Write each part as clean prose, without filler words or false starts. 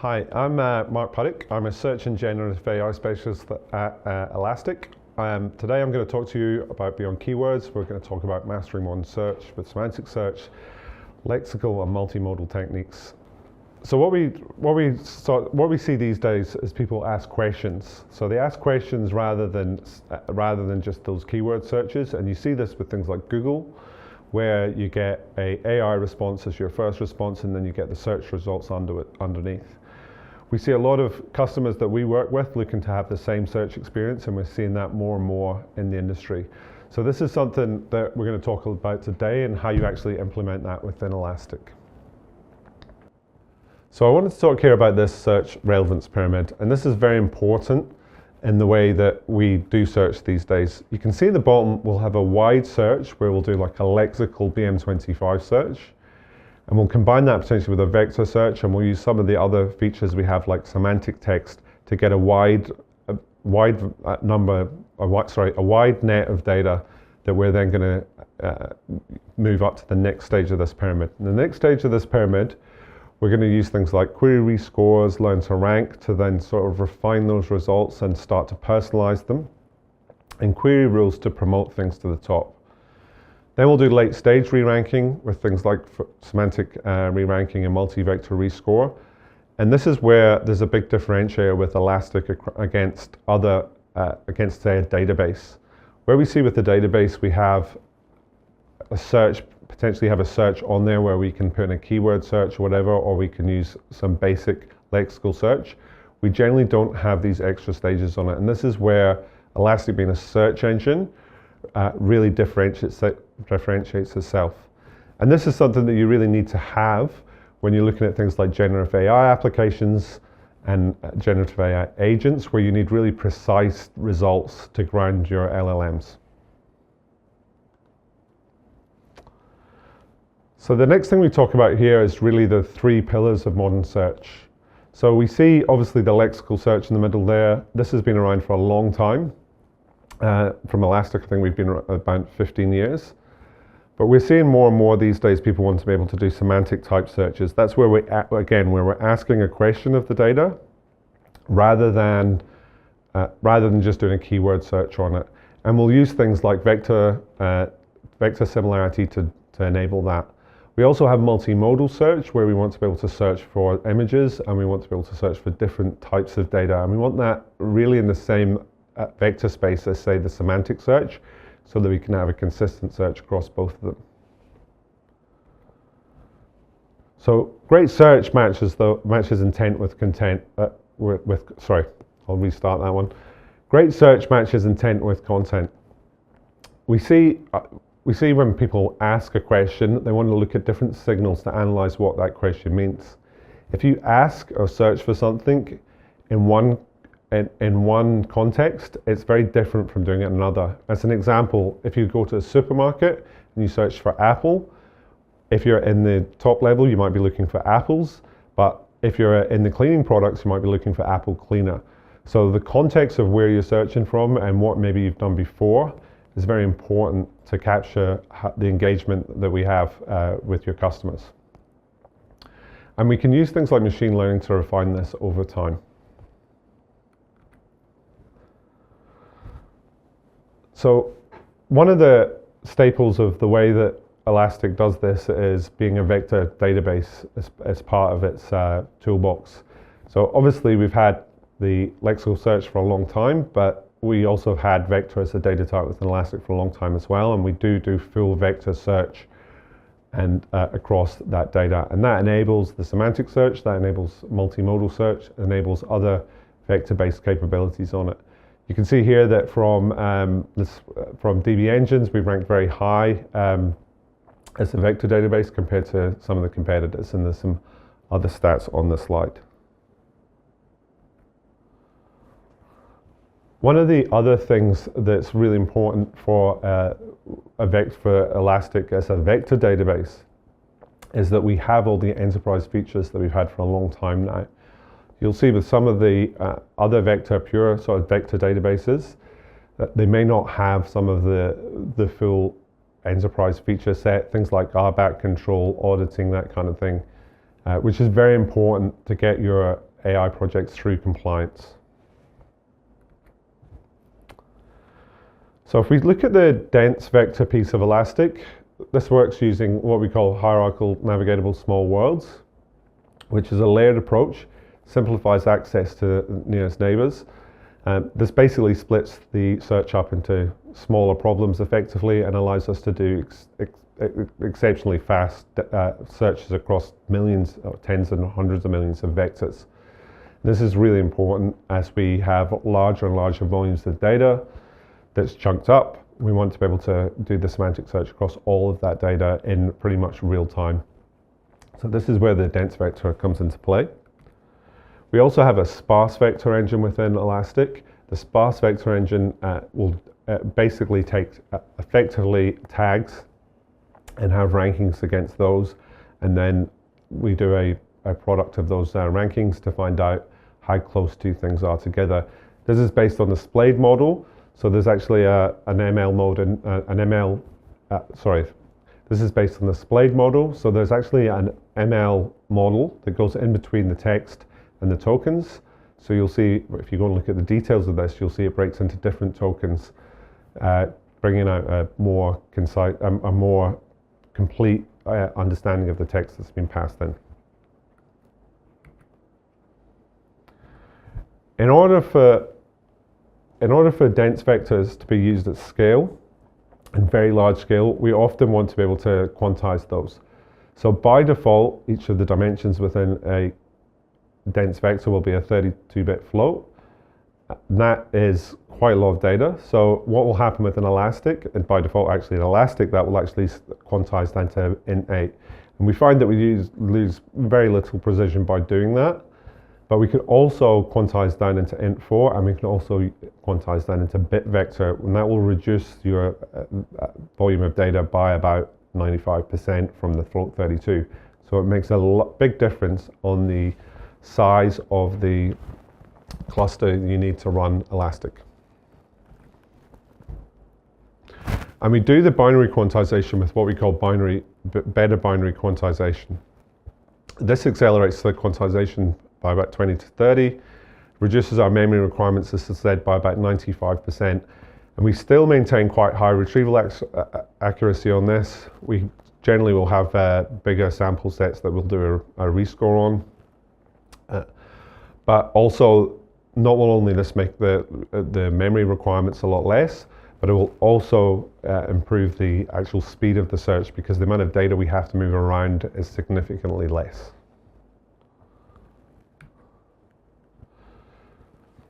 Hi, I'm Mark Puddick. I'm a search and generative AI specialist at Elastic. Today I'm going to talk to you about beyond keywords. We're going to talk about mastering modern search with semantic search, lexical and multimodal techniques. So what we see these days is people ask questions. So they ask questions rather than just those keyword searches, and you see this with things like Google, where you get a AI response as your first response, and then you get the search results underneath. We see a lot of customers that we work with looking to have the same search experience, and we're seeing that more and more in the industry. So this is something that we're going to talk about today and how you actually implement that within Elastic. So I wanted to talk here about this search relevance pyramid, and this is very important in the way that we do search these days. You can see at the bottom we'll have a wide search where we'll do like a lexical BM25 search, and we'll combine that potentially with a vector search, and we'll use some of the other features we have like semantic text to get a wide net of data that we're then going to move up to the next stage of this pyramid. In the next stage of this pyramid, we're going to use things like query rescores, learn to rank, to then sort of refine those results and start to personalize them, and query rules to promote things to the top. Then we'll do late stage re-ranking with things like semantic re-ranking and multi-vector rescore. And this is where there's a big differentiator with Elastic against say a database. Where we see with the database, we have a search, potentially have a search on there where we can put in a keyword search or whatever, or we can use some basic lexical search. We generally don't have these extra stages on it. And this is where Elastic, being a search engine, really differentiates itself. And this is something that you really need to have when you're looking at things like generative AI applications and generative AI agents, where you need really precise results to ground your LLMs. So the next thing we talk about here is really the three pillars of modern search. So we see obviously the lexical search in the middle there. This has been around for a long time. From Elastic, I think we've been about 15 years. But we're seeing more and more these days people want to be able to do semantic type searches. That's where where we're asking a question of the data rather than just doing a keyword search on it. And we'll use things like vector similarity to enable that. We also have multimodal search, where we want to be able to search for images, and we want to be able to search for different types of data. And we want that really in the same vector space as, say, the semantic search, so that we can have a consistent search across both of them. So great search matches intent with content. I'll restart that one. Great search matches intent with content. We see when people ask a question, they want to look at different signals to analyze what that question means. If you ask or search for something in one context, it's very different from doing it in another. As an example, if you go to a supermarket and you search for apple, if you're in the top level, you might be looking for apples, but if you're in the cleaning products, you might be looking for apple cleaner. So the context of where you're searching from and what maybe you've done before is very important to capture the engagement that we have with your customers. And we can use things like machine learning to refine this over time. So one of the staples of the way that Elastic does this is being a vector database as part of its toolbox. So obviously we've had the lexical search for a long time, but we also have had vector as a data type within Elastic for a long time as well, and we do full vector search and across that data. And that enables the semantic search, that enables multimodal search, enables other vector-based capabilities on it. You can see here that from DB Engines, we've ranked very high as a vector database compared to some of the competitors, and there's some other stats on this slide. One of the other things that's really important for Elastic as a vector database is that we have all the enterprise features that we've had for a long time now. You'll see with some of the other pure sort of vector databases that they may not have some of the full enterprise feature set, things like RBAC control, auditing, that kind of thing, which is very important to get your AI projects through compliance. So if we look at the dense vector piece of Elastic, this works using what we call hierarchical navigatable small worlds, which is a layered approach, simplifies access to nearest neighbors. This basically splits the search up into smaller problems effectively and allows us to do exceptionally fast searches across millions, or tens and hundreds of millions of vectors. This is really important as we have larger and larger volumes of data that's chunked up. We want to be able to do the semantic search across all of that data in pretty much real time. So this is where the dense vector comes into play. We also have a sparse vector engine within Elastic. The sparse vector engine will basically take effectively tags and have rankings against those, and then we do a product of those rankings to find out how close two things are together. This is based on the splayed model, so there's actually an ML mode and this is based on the splayed model, so there's actually an ML model that goes in between the text and the tokens. So you'll see, if you go and look at the details of this, you'll see it breaks into different tokens, bringing out a more concise, a more complete understanding of the text that's been passed in. In order for dense vectors to be used at scale, and very large scale, we often want to be able to quantize those. So by default, each of the dimensions within a dense vector will be a 32-bit float. And that is quite a lot of data. So what will happen with an Elastic, and by default actually an Elastic, that will actually quantize down to int8. And we find that we lose very little precision by doing that. But we could also quantize down into int4, and we can also quantize down into bit vector, and that will reduce your volume of data by about 95% from the float 32. So it makes a big difference on the size of the cluster you need to run Elastic. And we do the binary quantization with what we call better binary quantization. This accelerates the quantization by about 20 to 30, reduces our memory requirements, as I said, by about 95%. And we still maintain quite high retrieval accuracy on this. We generally will have bigger sample sets that we'll do a rescore on. But also, not only this make the memory requirements a lot less, but it will also improve the actual speed of the search, because the amount of data we have to move around is significantly less.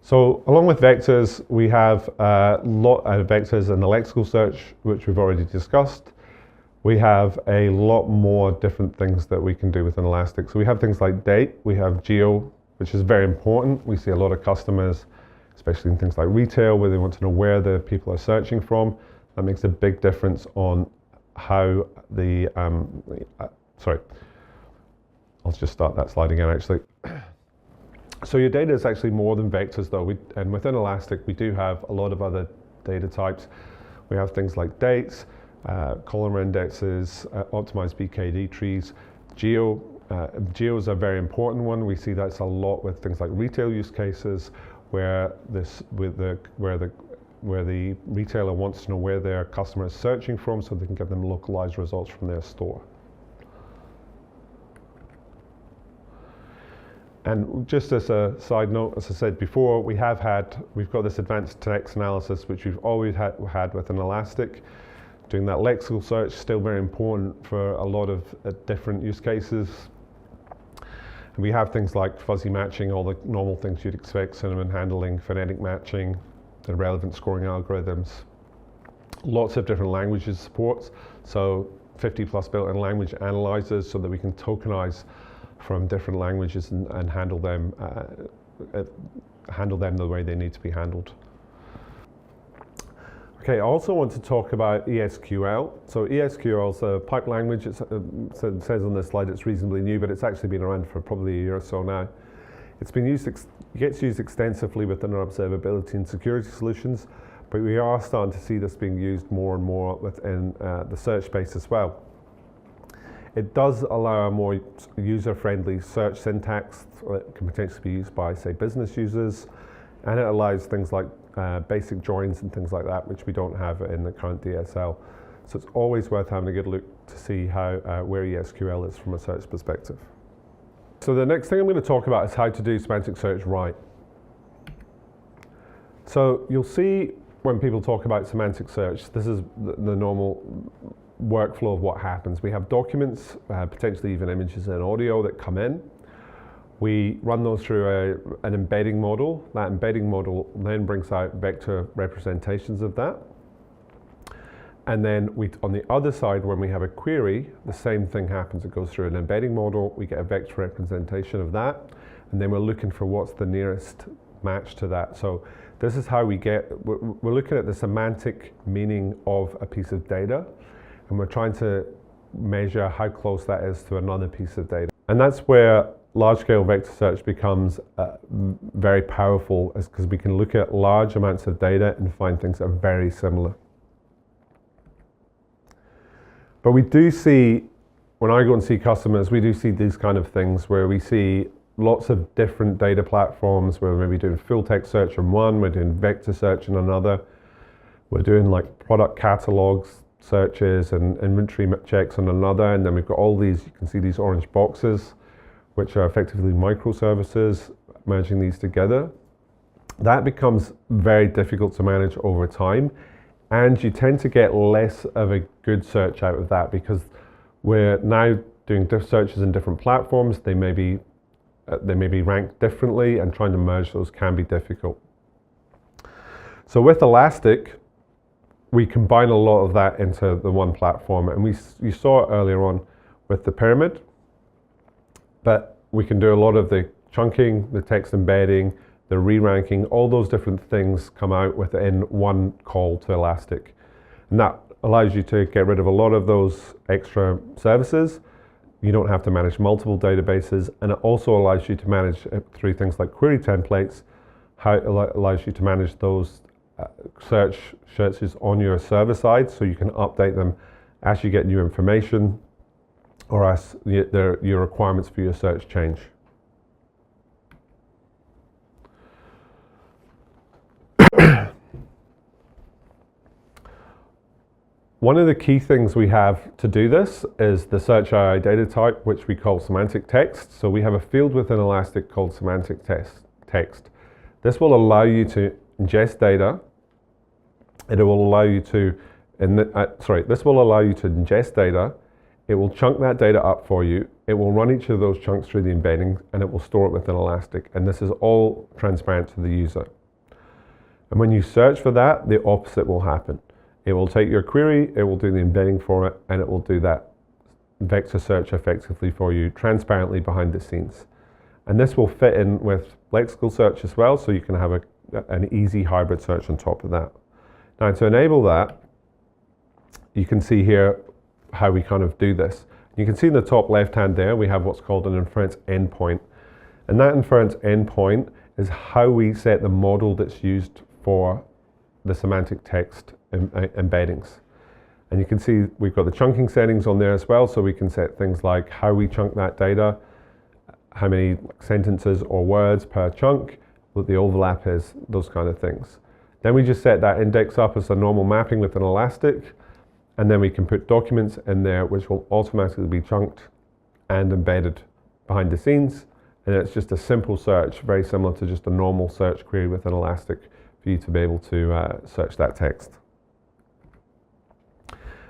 So along with vectors, we have a lot of vectors in the lexical search, which we've already discussed. We have a lot more different things that we can do within Elastic. So we have things like date, we have geo, which is very important. We see a lot of customers, especially in things like retail, where they want to know where the people are searching from. That makes a big difference on how the, sorry, I'll just start that slide again actually. So your data is actually more than vectors though, and within Elastic we do have a lot of other data types. We have things like dates, column indexes, optimized BKD trees. Geo is a very important one. We see that's a lot with things like retail use cases, where the retailer wants to know where their customer is searching from, so they can give them localized results from their store. And just as a side note, as I said before, we've got this advanced text analysis, which we've always had with an Elastic. Doing that lexical search is still very important for a lot of different use cases. And we have things like fuzzy matching, all the normal things you'd expect, synonym handling, phonetic matching, and relevant scoring algorithms. Lots of different languages supports, so 50 plus built-in language analyzers, so that we can tokenize from different languages and handle them the way they need to be handled. Okay, I also want to talk about ESQL. So ESQL is a pipe language. It says on this slide it's reasonably new, but it's actually been around for probably a year or so now. It gets used extensively within our observability and security solutions, but we are starting to see this being used more and more within the search space as well. It does allow a more user-friendly search syntax that can potentially be used by, say, business users, and it allows things like basic joins and things like that, which we don't have in the current DSL. So it's always worth having a good look to see how where ESQL is from a search perspective. So the next thing I'm going to talk about is how to do semantic search right. So you'll see when people talk about semantic search, this is the normal workflow of what happens. We have documents, potentially even images and audio that come in. We run those through an embedding model. That embedding model then brings out vector representations of that. And then on the other side, when we have a query, the same thing happens. It goes through an embedding model, we get a vector representation of that, and then we're looking for what's the nearest match to that. So this is how we're looking at the semantic meaning of a piece of data, and we're trying to measure how close that is to another piece of data. And that's where large-scale vector search becomes very powerful, because we can look at large amounts of data and find things that are very similar. But we do see, when I go and see customers, we do see these kind of things where we see lots of different data platforms where we're maybe doing full text search on one, we're doing vector search on another, we're doing like product catalogs searches and inventory checks on another, and then we've got all these, you can see these orange boxes, which are effectively microservices, merging these together. That becomes very difficult to manage over time, and you tend to get less of a good search out of that, because we're now doing searches in different platforms. They may be ranked differently, and trying to merge those can be difficult. So with Elastic, we combine a lot of that into the one platform, and you saw it earlier on with the pyramid, but we can do a lot of the chunking, the text embedding, the re-ranking, all those different things come out within one call to Elastic. And that allows you to get rid of a lot of those extra services. You don't have to manage multiple databases, and it also allows you to manage through things like query templates, how it allows you to manage those searches on your server side, so you can update them as you get new information or as your requirements for your search change. One of the key things we have to do this is the search AI data type, which we call semantic text. So we have a field within Elastic called semantic text. This will allow you to ingest data. It will allow you to, this will allow you to ingest data. It will chunk that data up for you. It will run each of those chunks through the embedding, and it will store it within Elastic. And this is all transparent to the user. And when you search for that, the opposite will happen. It will take your query, it will do the embedding for it, and it will do that vector search effectively for you, transparently behind the scenes. And this will fit in with lexical search as well, so you can have an easy hybrid search on top of that. Now, to enable that, you can see here how we kind of do this. You can see in the top left-hand there, we have what's called an inference endpoint. And that inference endpoint is how we set the model that's used for the semantic text embeddings. And you can see we've got the chunking settings on there as well, so we can set things like how we chunk that data, how many sentences or words per chunk, what the overlap is, those kind of things. Then we just set that index up as a normal mapping with an Elastic, and then we can put documents in there which will automatically be chunked and embedded behind the scenes. And it's just a simple search, very similar to just a normal search query with an Elastic, for you to be able to search that text.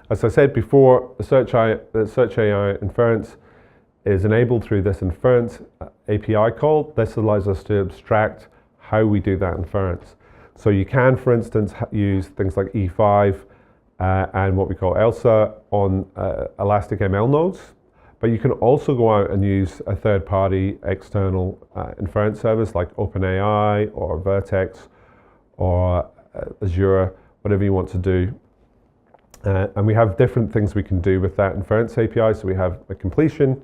As I said before, the search AI inference is enabled through this inference API call. This allows us to abstract how we do that inference. So you can, for instance, use things like E5 and what we call ELSA on Elastic ML nodes, but you can also go out and use a third-party external inference service like OpenAI or Vertex or Azure, whatever you want to do. And we have different things we can do with that inference API. So we have a completion.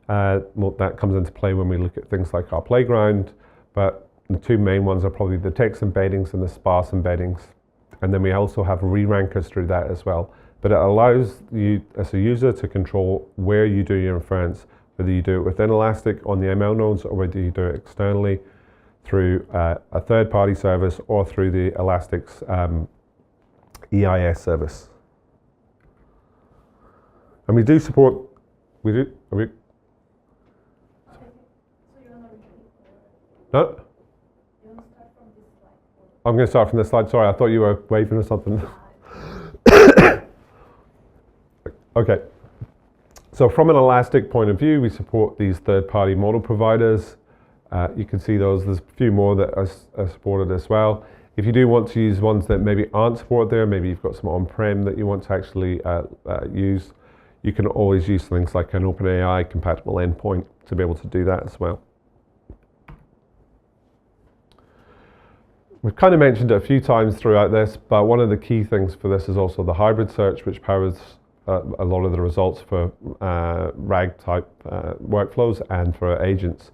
That comes into play when we look at things like our playground, but the two main ones are probably the text embeddings and the sparse embeddings. And then we also have re-rankers through that as well. but it allows you as a user to control where you do your inference, whether you do it within Elastic on the ML nodes or whether you do it externally through a third-party service or through the Elastic's EIS service. And we do support, we do, are we? So you want to repeat? No? You want to start from this slide? I'm going to start from this slide. Sorry, I thought you were waving or something. Okay. So from an Elastic point of view, we support these third-party model providers. You can see those. There's a few more that are supported as well. If you do want to use ones that maybe aren't supported there, maybe you've got some on-prem that you want to actually use, you can always use things like an OpenAI compatible endpoint to be able to do that as well. We've kind of mentioned it a few times throughout this, but one of the key things for this is also the hybrid search, which powers a lot of the results for RAG type workflows and for agents.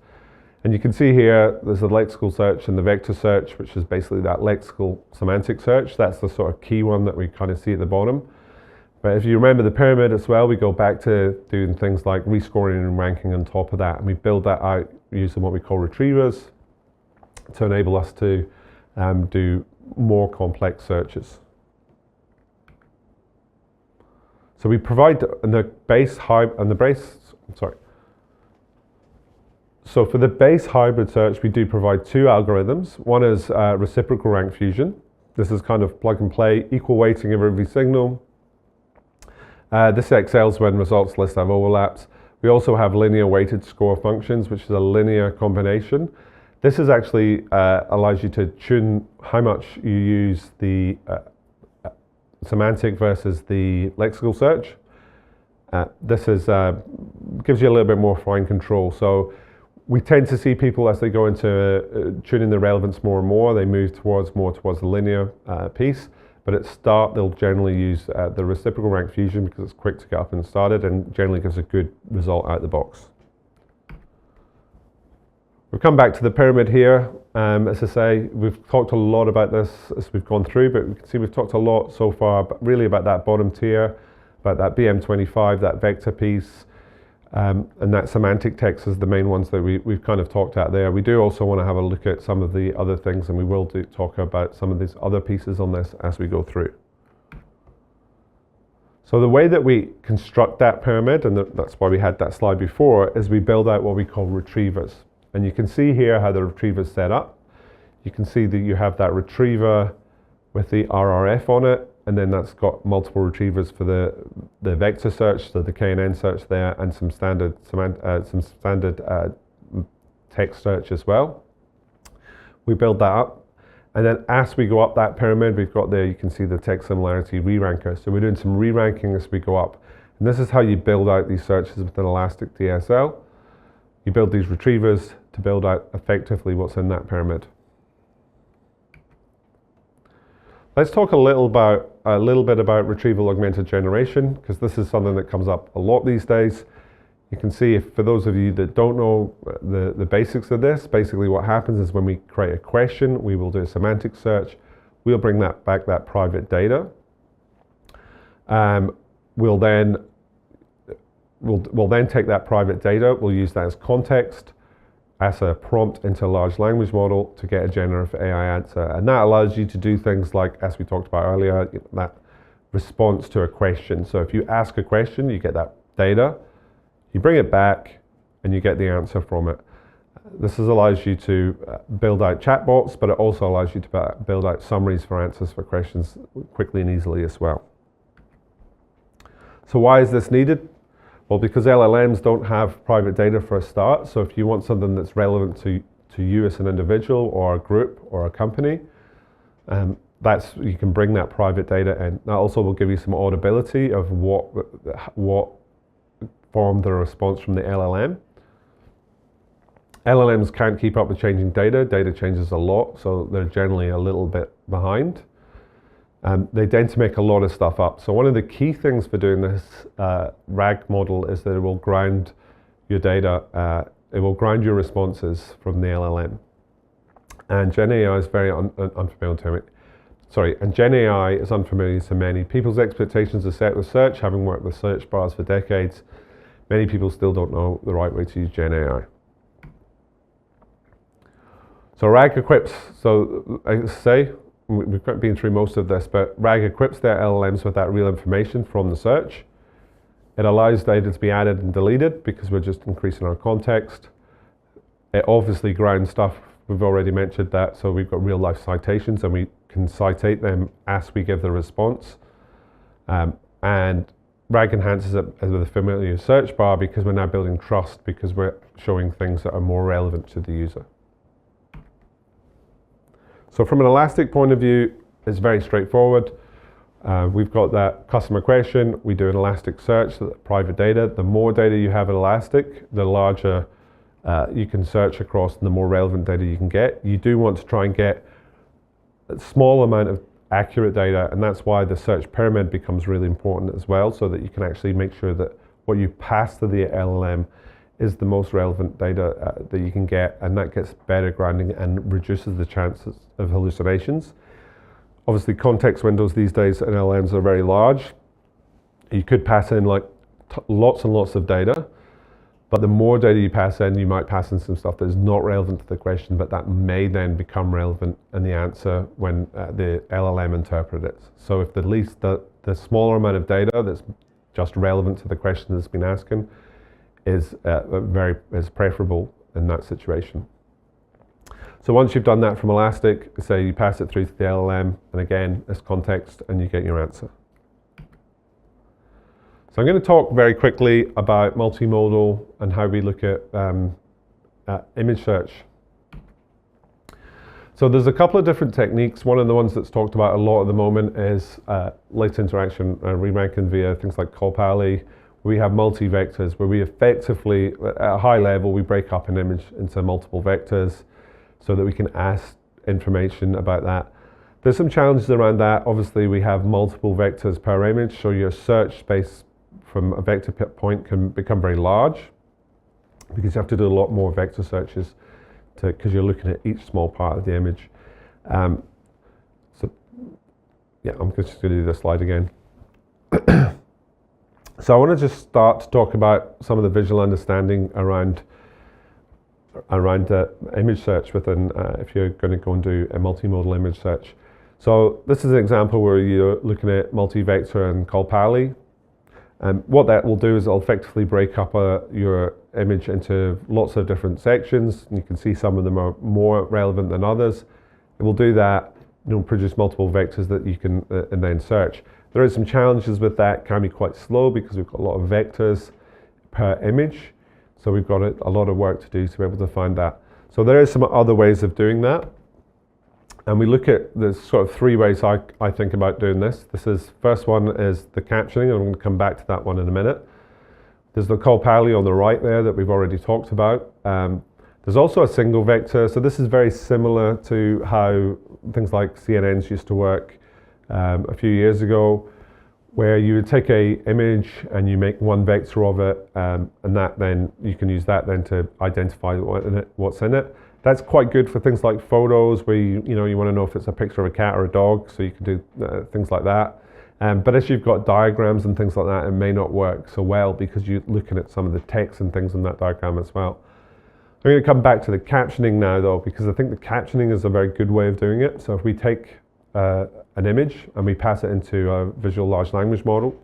And you can see here, there's the lexical search and the vector search, which is basically that lexical semantic search. That's the sort of key one that we kind of see at the bottom. But if you remember the pyramid as well, we go back to doing things like rescoring and ranking on top of that. And we build that out using what we call retrievers to enable us to do more complex searches. So we provide So for the base hybrid search, we do provide two algorithms. One is reciprocal rank fusion. This is kind of plug and play, equal weighting of every signal. This excels when results lists have overlaps. We also have linear weighted score functions, which is a linear combination. This is actually allows you to tune how much you use the semantic versus the lexical search. This is gives you a little bit more fine control. So we tend to see people as they go into tuning the relevance more and more, they move more towards the linear piece. But at start, they'll generally use the reciprocal rank fusion because it's quick to get up and started and generally gives a good result out the box. We'll come back to the pyramid here. As I say, we've talked a lot about this as we've gone through, but we can see we've talked a lot so far, but really about that bottom tier, about that BM25, that vector piece, and that semantic text is the main ones that we've kind of talked at there. We do also want to have a look at some of the other things, and we will talk about some of these other pieces on this as we go through. So the way that we construct that pyramid, and that's why we had that slide before, is we build out what we call retrievers. And you can see here how the retriever is set up. You can see that you have that retriever with the RRF on it, and then that's got multiple retrievers for the vector search, so the KNN search there, and some standard text search as well. We build that up, and then as we go up that pyramid, we've got there, you can see the text similarity re-ranker. So we're doing some re-ranking as we go up. And this is how you build out these searches with an Elastic DSL. You build these retrievers to build out effectively what's in that pyramid. Let's talk a little bit about retrieval augmented generation, because this is something that comes up a lot these days. You can see, for those of you that don't know the basics of this, basically what happens is when we create a question, we will do a semantic search. We'll bring that private data. We'll then take that private data, we'll use that as context, as a prompt into a large language model to get a generative AI answer. And that allows you to do things like, as we talked about earlier, that response to a question. So if you ask a question, you get that data, you bring it back, and you get the answer from it. This allows you to build out chatbots, but it also allows you to build out summaries for answers for questions quickly and easily as well. So why is this needed? Well, because LLMs don't have private data for a start. So if you want something that's relevant to you as an individual or a group or a company, you can bring that private data in. That also will give you some audibility of what formed the response from the LLM. LLMs can't keep up with changing data. Data changes a lot, so they're generally a little bit behind. They tend to make a lot of stuff up. So one of the key things for doing this RAG model is that it will ground your data, it will ground your responses from the LLM. And Gen AI is very unfamiliar to me. and Gen AI is unfamiliar to many. People's expectations are set with search. Having worked with search bars for decades, many people still don't know the right way to use Gen AI. So RAG equips, so I say, we've been through most of this, but RAG equips their LLMs with that real information from the search. It allows data to be added and deleted because we're just increasing our context. It obviously grounds stuff, we've already mentioned that, so we've got real life citations and we can citate them as we give the response. And RAG enhances it with a familiar search bar because we're now building trust because we're showing things that are more relevant to the user. So from an Elastic point of view, it's very straightforward. We've got that customer question, we do an Elastic search, so private data. The more data you have in Elastic, the larger you can search across and the more relevant data you can get. You do want to try and get a small amount of accurate data, and that's why the search pyramid becomes really important as well, so that you can actually make sure that what you pass to the LLM is the most relevant data that you can get, and that gets better grounding and reduces the chances of hallucinations. Obviously, context windows these days in LLMs are very large. You could pass in like lots and lots of data, but the more data you pass in, you might pass in some stuff that is not relevant to the question, but that may then become relevant in the answer when the LLM interprets it. So if the smaller amount of data that's just relevant to the question that's been asking is preferable in that situation. So once you've done that from Elastic, say you pass it through to the LLM, and again, it's context, and you get your answer. So I'm going to talk very quickly about multimodal and how we look at image search. So there's a couple of different techniques. One of the ones that's talked about a lot at the moment is late interaction re-ranking via things like call-pally. We have multi-vectors where we effectively, at a high level, we break up an image into multiple vectors so that we can ask information about that. There's some challenges around that. Obviously, we have multiple vectors per image, so your search space from a vector point can become very large because you have to do a lot more vector searches because you're looking at each small part of the image. So yeah, I'm just going to do this slide again. So I want to just start to talk about some of the visual understanding around image search within, if you're going to go and do a multimodal image search. So this is an example where you're looking at multi-vector and call-pally. And what that will do is it'll effectively break up your image into lots of different sections. And you can see some of them are more relevant than others. It will do that, produce multiple vectors that you can and then search. There are some challenges with that. It can be quite slow because we've got a lot of vectors per image. So we've got a lot of work to do to be able to find that. So there are some other ways of doing that. And we look at there's sort of three ways I think about doing this. First one is the captioning, and I'm going to come back to that one in a minute. There's the call-pally on the right there that we've already talked about. There's also a single vector. So this is very similar to how things like CNNs used to work a few years ago, where you would take a image and you make one vector of it, and that then you can use that then to identify what's in it. That's quite good for things like photos where you want to know if it's a picture of a cat or a dog, so you can do things like that. But as you've got diagrams and things like that, it may not work so well because you're looking at some of the text and things in that diagram as well. I'm going to come back to the captioning now though, because I think the captioning is a very good way of doing it. So if we take an image and we pass it into a visual large language model,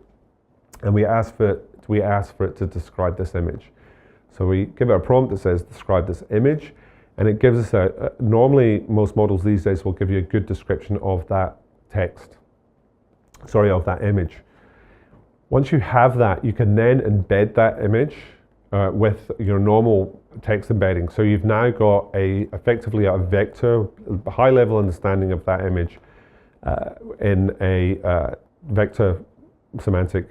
and we ask for it to describe this image. So we give it a prompt that says describe this image, and it gives us normally most models these days will give you a good description of that text, of that image. Once you have that, you can then embed that image with your normal text embedding. So you've now got effectively a vector, a high level understanding of that image in a vector semantic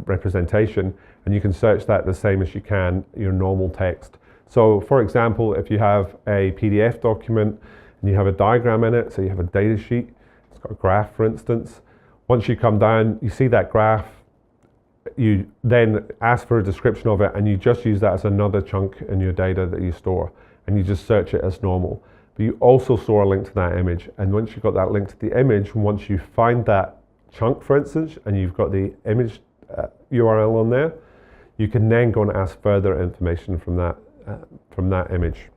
representation, and you can search that the same as you can your normal text. So for example, if you have a PDF document and you have a diagram in it, so you have a data sheet, it's got a graph for instance, once you come down, you see that graph, you then ask for a description of it, and you just use that as another chunk in your data that you store, and you just search it as normal. but you also store a link to that image. And once you've got that link to the image, once you find that chunk, for instance, and you've got the image URL on there, you can then go and ask further information from that image.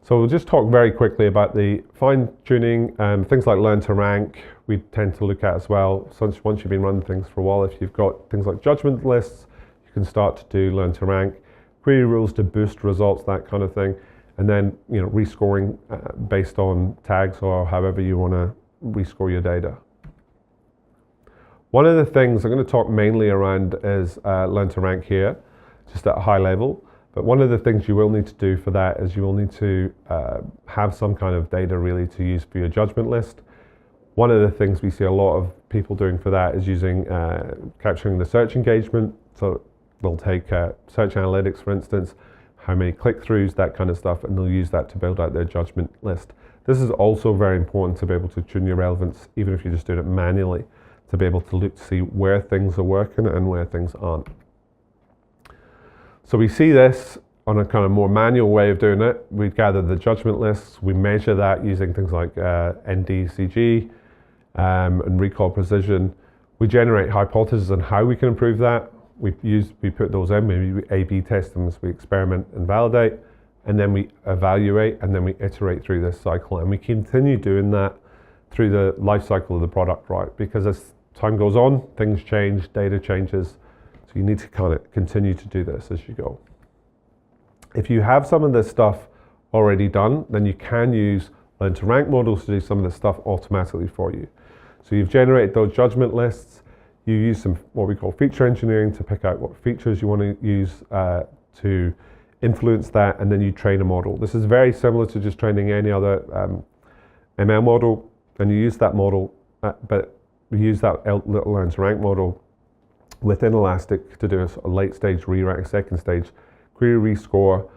So we'll just talk very quickly about the fine-tuning, things like learn to rank, we tend to look at as well. So once you've been running things for a while, if you've got things like judgment lists, you can start to do learn to rank, query rules to boost results, that kind of thing. And then, rescoring based on tags or however you want to rescore your data. One of the things I'm going to talk mainly around is learn to rank here, just at a high level. But one of the things you will need to do for that is you will need to have some kind of data really to use for your judgment list. One of the things we see a lot of people doing for that is using capturing the search engagement. So they'll take search analytics, for instance, how many click-throughs, that kind of stuff, and they'll use that to build out their judgment list. This is also very important to be able to tune your relevance, even if you're just doing it manually, to be able to look to see where things are working and where things aren't. So we see this on a kind of more manual way of doing it. We gather the judgment lists, we measure that using things like NDCG and recall precision. We generate hypotheses on how we can improve that. We put those in, maybe we A/B test them as we experiment and validate, and then we evaluate, and then we iterate through this cycle. And we continue doing that through the life cycle of the product, right? Because as time goes on, things change, data changes. So you need to kind of continue to do this as you go. If you have some of this stuff already done, then you can use learn to rank models to do some of this stuff automatically for you. So you've generated those judgment lists, you use some what we call feature engineering to pick out what features you want to use to influence that, and then you train a model. This is very similar to just training any other ML model, and you use that model, but we use that little learn to rank model within Elastic to do a late stage re-rank, second stage query rescore,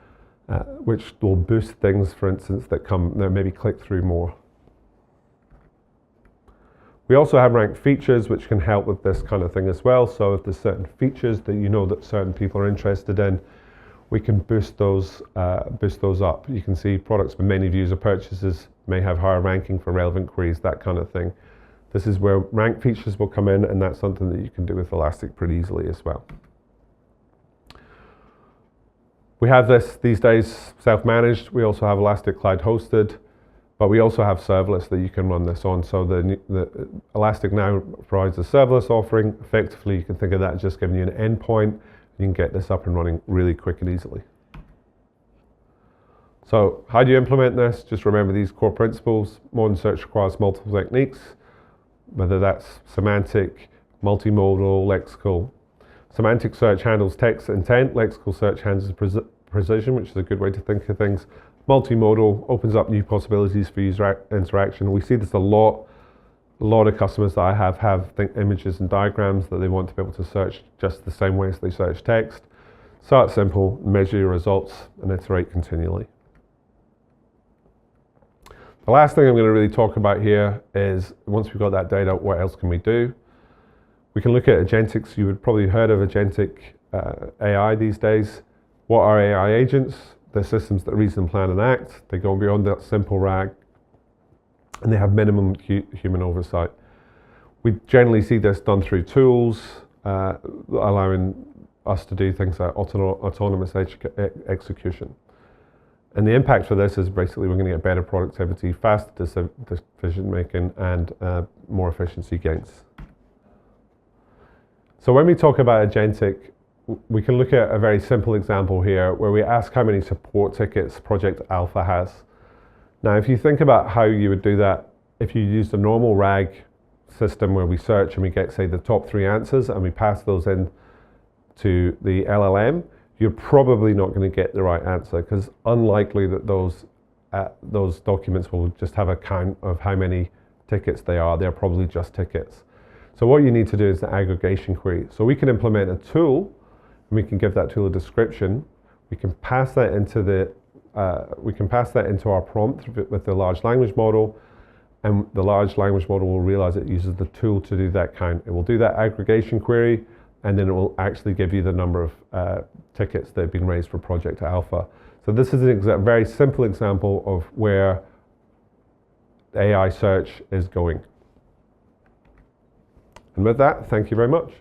which will boost things, for instance, that maybe click through more. We also have ranked features which can help with this kind of thing as well. So if there's certain features that you know that certain people are interested in, we can boost those up. You can see products with many views or purchases may have higher ranking for relevant queries, that kind of thing. This is where rank features will come in, and that's something that you can do with Elastic pretty easily as well. We have this these days self-managed. We also have Elastic Cloud hosted, but we also have serverless that you can run this on. So the Elastic now provides a serverless offering. Effectively, you can think of that as just giving you an endpoint. You can get this up and running really quick and easily. So how do you implement this? Just remember these core principles. Modern search requires multiple techniques, whether that's semantic, multimodal, lexical. Semantic search handles text intent, lexical search handles precision, which is a good way to think of things. Multimodal opens up new possibilities for user interaction. We see this a lot of customers that I have images and diagrams that they want to be able to search just the same way as they search text. Start simple, measure your results, and iterate continually. The last thing I'm going to really talk about here is, once we've got that data, what else can we do? We can look at agentics. You would probably heard of agentic AI these days. What are AI agents? They're systems that reason, plan, and act. They go beyond that simple RAG, and they have minimum human oversight. We generally see this done through tools, allowing us to do things like autonomous execution. And the impact for this is basically we're going to get better productivity, faster decision making, and more efficiency gains. So when we talk about agentic, we can look at a very simple example here where we ask how many support tickets Project Alpha has. Now, if you think about how you would do that, if you used a normal RAG system where we search and we get, say, the top 3 answers and we pass those in to the LLM, you're probably not going to get the right answer, because unlikely that those documents will just have a count of how many tickets they are. They're probably just tickets. So what you need to do is the aggregation query. So we can implement a tool, and we can give that tool a description. We can pass that into our prompt with the large language model, and the large language model will realize it uses the tool to do that count. It will do that aggregation query, and then it will actually give you the number of tickets that have been raised for Project Alpha. So this is a very simple example of where AI search is going. And with that, thank you very much.